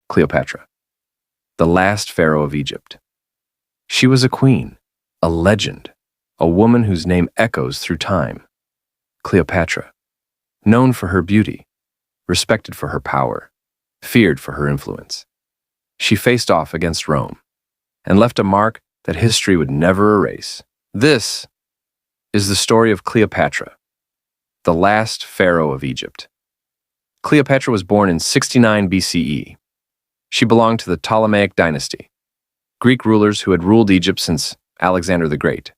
Cleopatra, the last pharaoh of Egypt. She was a queen, a legend, a woman whose name echoes through time. Cleopatra, known for her beauty, respected for her power, feared for her influence. She faced off against Rome and left a mark that history would never erase. This is the story of Cleopatra, the last pharaoh of Egypt. Cleopatra was born in 69 BCE. She belonged to the Ptolemaic dynasty, Greek rulers who had ruled Egypt since Alexander the Great.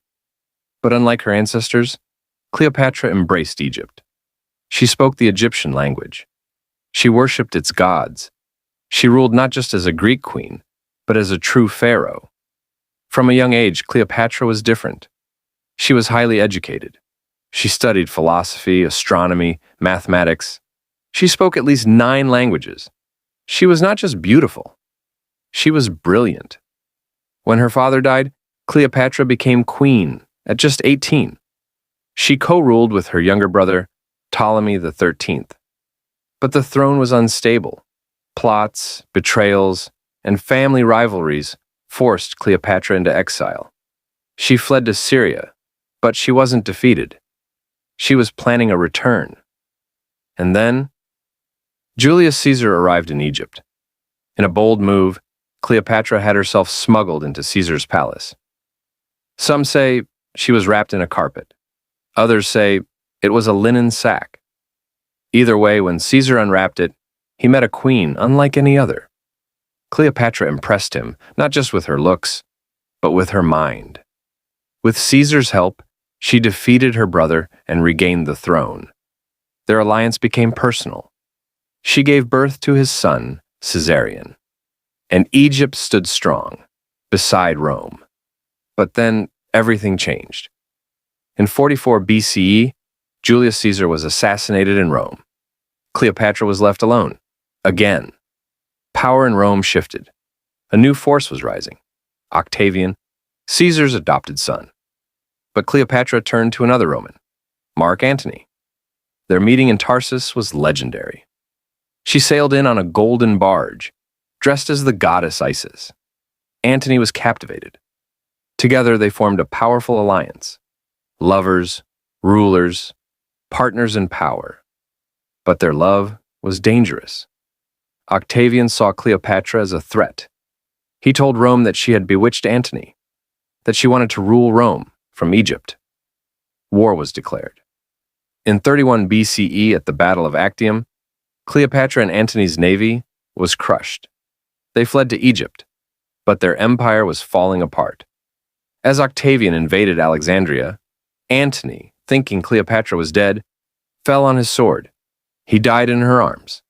But unlike her ancestors, Cleopatra embraced Egypt. She spoke the Egyptian language. She worshipped its gods. She ruled not just as a Greek queen, but as a true pharaoh. From a young age, Cleopatra was different. She was highly educated. She studied philosophy, astronomy, mathematics. She spoke at least 9 languages. She was not just beautiful. She was brilliant. When her father died, Cleopatra became queen at just 18. She co-ruled with her younger brother, Ptolemy XIII. But the throne was unstable. Plots, betrayals, and family rivalries forced Cleopatra into exile. She fled to Syria, but she wasn't defeated. She was planning a return. And then, Julius Caesar arrived in Egypt. In a bold move, Cleopatra had herself smuggled into Caesar's palace. Some say she was wrapped in a carpet. Others say it was a linen sack. Either way, when Caesar unwrapped it, he met a queen unlike any other. Cleopatra impressed him, not just with her looks, but with her mind. With Caesar's help, she defeated her brother and regained the throne. Their alliance became personal. She gave birth to his son, Caesarion. And Egypt stood strong, beside Rome. But then everything changed. In 44 BCE, Julius Caesar was assassinated in Rome. Cleopatra was left alone. Again. Power in Rome shifted. A new force was rising. Octavian, Caesar's adopted son. But Cleopatra turned to another Roman, Mark Antony. Their meeting in Tarsus was legendary. She sailed in on a golden barge, dressed as the goddess Isis. Antony was captivated. Together they formed a powerful alliance. Lovers, rulers, partners in power. But their love was dangerous. Octavian saw Cleopatra as a threat. He told Rome that she had bewitched Antony, that she wanted to rule Rome from Egypt. War was declared. In 31 BCE, at the Battle of Actium, Cleopatra and Antony's navy was crushed. They fled to Egypt, but their empire was falling apart. As Octavian invaded Alexandria, Antony, thinking Cleopatra was dead, fell on his sword. He died in her arms.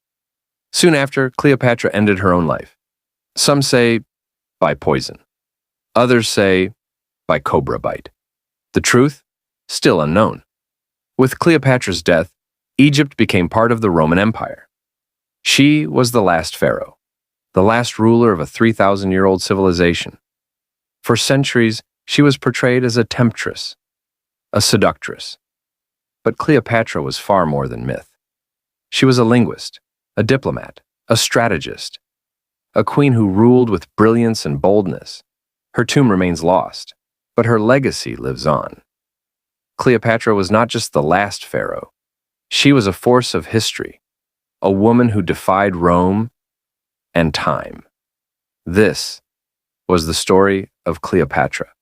Soon after, Cleopatra ended her own life. Some say by poison. Others say by cobra bite. The truth? Still unknown. With Cleopatra's death, Egypt became part of the Roman Empire. She was the last pharaoh, the last ruler of a 3,000-year-old civilization. For centuries, she was portrayed as a temptress, a seductress. But Cleopatra was far more than myth. She was a linguist, a diplomat, a strategist, a queen who ruled with brilliance and boldness. Her tomb remains lost, but her legacy lives on. Cleopatra was not just the last pharaoh. She was a force of history, a woman who defied Rome and time. This was the story of Cleopatra.